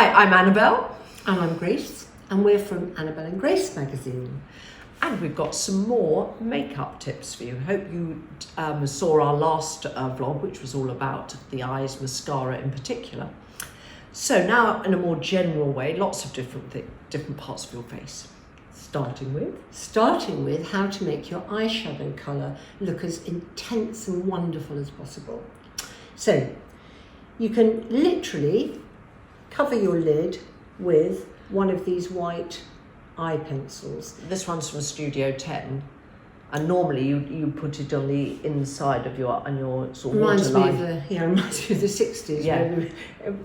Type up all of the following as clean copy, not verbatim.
Hi, I'm Annabel. And I'm Grace, and we're from Annabel Grace magazine. And we've got some more makeup tips for you. Hope you saw our last vlog, which was all about the eyes, mascara in particular. So now, in a more general way, lots of different parts of your face. Starting with how to make your eyeshadow colour look as intense and wonderful as possible. So, you can literally cover your lid with one of these white eye pencils. This one's from Studio 10, and normally you put it on the inside of your sort of waterline. Reminds me of the 60s. Yeah.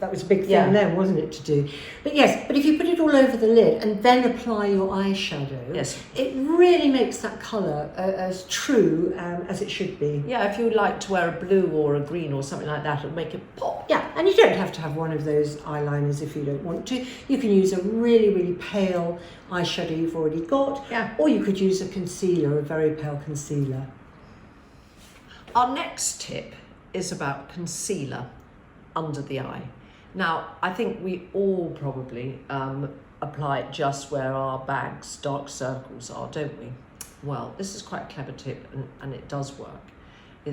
That was a big thing then, wasn't it, to do? But yes, but if you put it all over the lid and then apply your eyeshadow, yes, it really makes that colour as true as it should be. Yeah, if you like to wear a blue or a green or something like that, it'll make it pop. Yeah, and you don't have to have one of those eyeliners if you don't want to. You can use a really, really pale eyeshadow you've already got, or you could use a concealer, a very pale concealer. Our next tip is about concealer under the eye. Now, I think we all probably apply it just where our bags, dark circles are, don't we? Well, this is quite a clever tip, and it does work.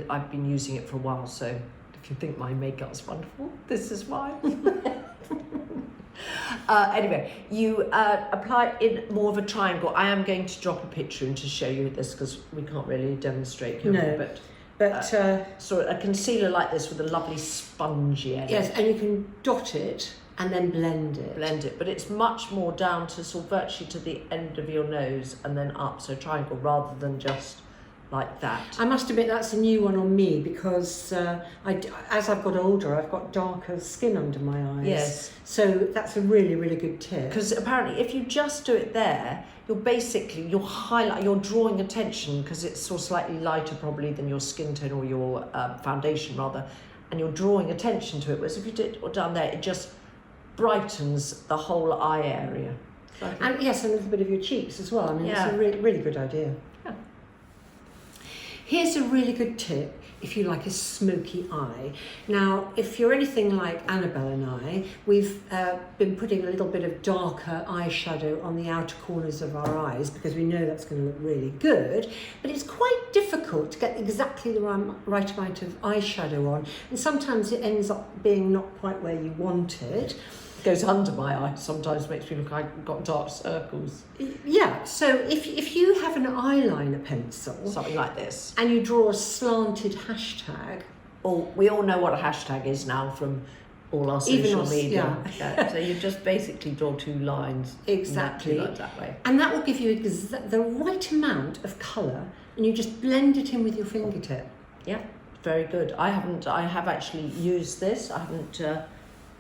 I've been using it for a while, so if you think my makeup's wonderful, this is why. Anyway, you apply it in more of a triangle. I am going to drop a picture in to show you this because we can't really demonstrate here. No, but sort of a concealer like this with a lovely spongy end. Yes, and you can dot it and then blend it. But it's much more down to sort of virtually to the end of your nose and then up, so triangle rather than just like that. I must admit that's a new one on me because as I've got older, I've got darker skin under my eyes. Yes. So that's a really, really good tip. Because apparently if you just do it there, you're drawing attention because it's sort of slightly lighter probably than your skin tone or your foundation rather, and you're drawing attention to it. Whereas if you did it down there, it just brightens the whole eye area. So and yes, a little bit of your cheeks as well. I mean, it's a really, really good idea. Here's a really good tip if you like a smoky eye. Now, if you're anything like Annabel and I, we've been putting a little bit of darker eyeshadow on the outer corners of our eyes because we know that's going to look really good, but it's quite difficult to get exactly the right amount of eyeshadow on, and sometimes it ends up being not quite where you want it. Goes under my eye, sometimes makes me look like I've got dark circles. Yeah, so if you have an eyeliner pencil, something like this, and you draw a slanted hashtag, we all know what a hashtag is now from all our social media. Yeah. So you just basically draw two lines. Exactly. That way. And that will give you the right amount of colour, and you just blend it in with your fingertip. Yeah, very good. I have actually used this. I haven't.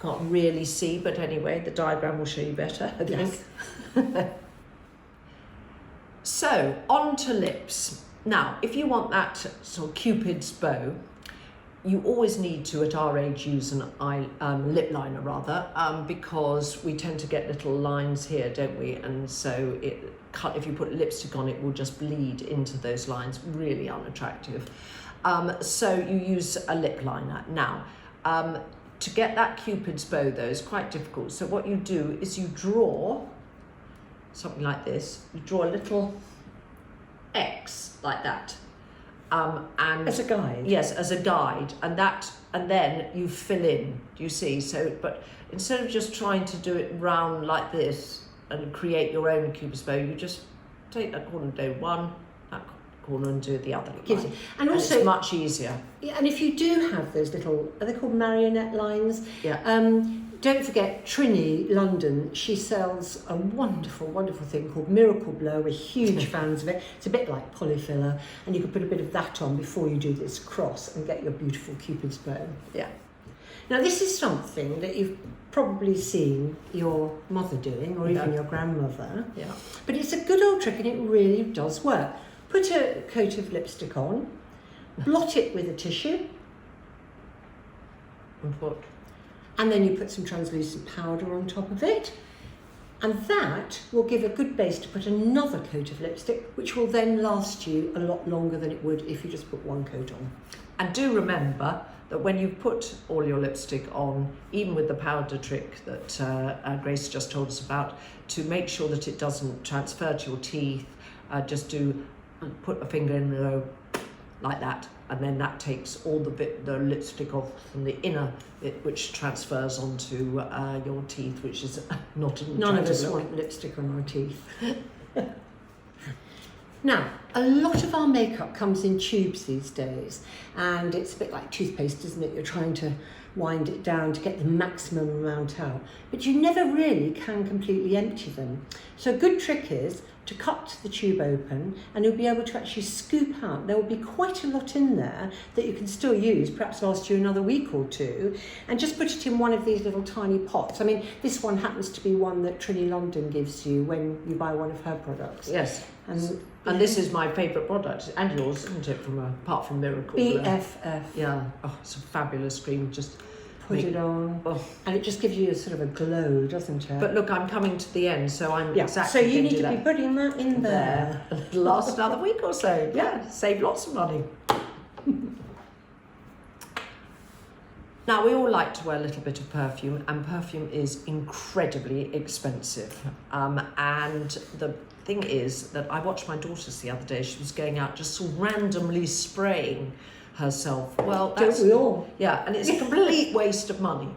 Can't really see, but anyway, the diagram will show you better, I think. Yes. So, on to lips. Now, if you want that sort of Cupid's bow, you always need to, at our age, use an lip liner rather, because we tend to get little lines here, don't we? And so if you put lipstick on, it will just bleed into those lines, really unattractive. So you use a lip liner. Now, to get that Cupid's bow, though, is quite difficult. So what you do is you draw something like this. You draw a little X like that, and as a guide. Yes, as a guide, and then you fill in. Do you see? So, but instead of just trying to do it round like this and create your own Cupid's bow, you just take that corner and do one, that corner and do the other. And also it's much easier. Yeah, and if you do have those little, are they called marionette lines? Yeah. Don't forget Trini London. She sells a wonderful, wonderful thing called Miracle Blow. We're huge fans of it. It's a bit like polyfiller, and you can put a bit of that on before you do this cross and get your beautiful Cupid's bow. Yeah. Now this is something that you've probably seen your mother doing, or even your grandmother. Yeah. But it's a good old trick, and it really does work. Put a coat of lipstick on, blot it with a tissue, and then you put some translucent powder on top of it, and that will give a good base to put another coat of lipstick, which will then last you a lot longer than it would if you just put one coat on. And do remember that when you put all your lipstick on, even with the powder trick that Grace just told us about, to make sure that it doesn't transfer to your teeth, just put a finger in there like that, and then that takes all the lipstick off from the inner bit, which transfers onto your teeth, which is not an None of us attractive look. want lipstick on our teeth. Now, a lot of our makeup comes in tubes these days, and it's a bit like toothpaste, isn't it? You're trying to wind it down to get the maximum amount out, but you never really can completely empty them. So a good trick is to cut the tube open, and you'll be able to actually scoop out. There will be quite a lot in there that you can still use, perhaps last you another week or two, and just put it in one of these little tiny pots. I mean, this one happens to be one that Trinny London gives you when you buy one of her products. Yes. And this is my favourite product, and yours, isn't it? Apart from Miracle Blur. BFF. Yeah. Oh, it's a fabulous cream. Just put it on, and it just gives you a sort of a glow, doesn't it? But look, I'm coming to the end, so I'm So exactly. you need to be putting that in there. It'll last another week or so. Yeah, save lots of money. Now, we all like to wear a little bit of perfume, and perfume is incredibly expensive. And the thing is that I watched my daughters the other day. She was going out just randomly spraying herself. Well, that's, don't we all? Yeah, and it's a complete waste of money.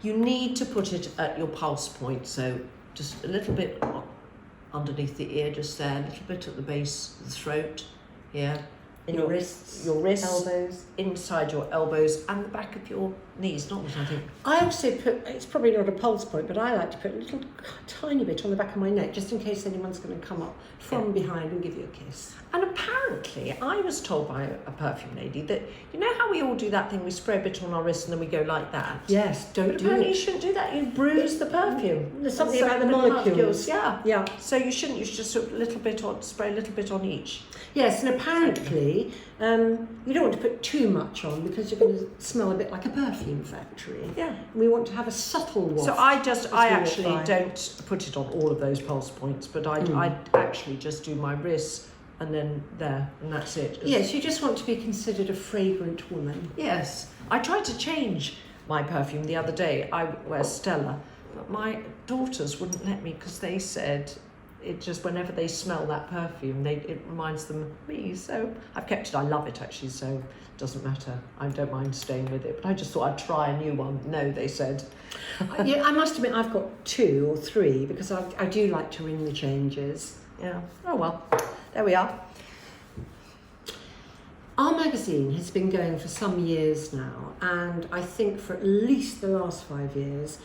You need to put it at your pulse point, so just a little bit underneath the ear, just there, a little bit at the base of the throat, here. In your wrists, elbows, inside your elbows, and the back of your knees. Not what I think. I also put, it's probably not a pulse point, but I like to put a little tiny bit on the back of my neck, just in case anyone's going to come up from behind and give you a kiss. And apparently, I was told by a perfume lady that, you know how we all do that thing, we spray a bit on our wrist and then we go like that? Yes, don't But do apparently it. you shouldn't do that, you bruise the perfume. There's something about the molecules. Yeah. Yeah. So you shouldn't, you should just sort of spray a little bit on each. Yes, and apparently you don't want to put too much on because you're going to smell a bit like a perfume factory. Yeah. We want to have a subtle waft. So I actually don't put it on all of those pulse points, but I actually just do my wrists and then there, and that's it. Yes, you just want to be considered a fragrant woman. Yes. I tried to change my perfume the other day. I wear Stella, but my daughters wouldn't let me because they said it just, whenever they smell that perfume, it reminds them of me. So I've kept it. I love it actually, so it doesn't matter. I don't mind staying with it, but I just thought I'd try a new one. No, they said. Yeah, I must admit I've got 2 or 3 because I do like to ring the changes. Yeah. Oh well, there we are. Our magazine has been going for some years now, and I think for at least the last 5 years,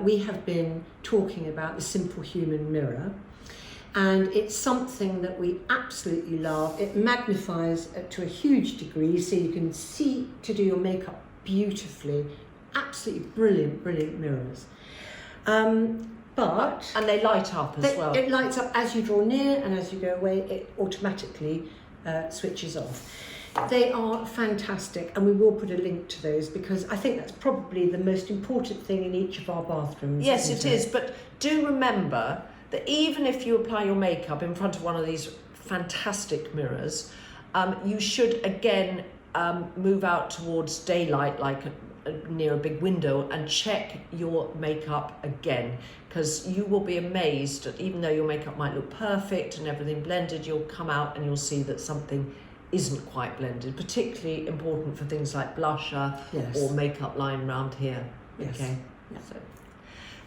we have been talking about the simple human mirror. And it's something that we absolutely love. It magnifies to a huge degree, so you can see to do your makeup beautifully. Absolutely brilliant, brilliant mirrors. And they light up as well. It lights up as you draw near, and as you go away, it automatically switches off. They are fantastic, and we will put a link to those because I think that's probably the most important thing in each of our bathrooms. Yes, it is. But do remember that even if you apply your makeup in front of one of these fantastic mirrors, you should again move out towards daylight, like near a big window, and check your makeup again, because you will be amazed that even though your makeup might look perfect and everything blended, you'll come out and you'll see that something isn't quite blended. Particularly important for things like blusher or makeup line around here. Yes. Okay. Yeah. So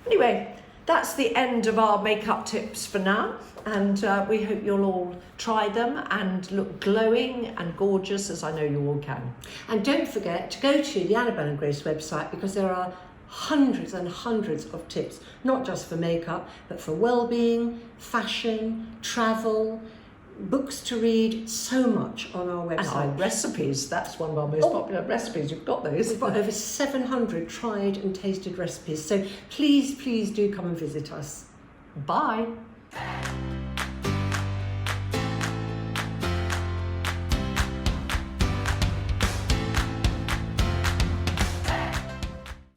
anyway, that's the end of our makeup tips for now, and we hope you'll all try them and look glowing and gorgeous, as I know you all can. And don't forget to go to the Annabel Grace website, because there are hundreds and hundreds of tips, not just for makeup, but for well-being, fashion, travel, books to read, so much on our website. And our recipes, that's one of our most popular recipes. You've got those. We've got over 700 tried and tasted recipes, so please, please do come and visit us. Bye.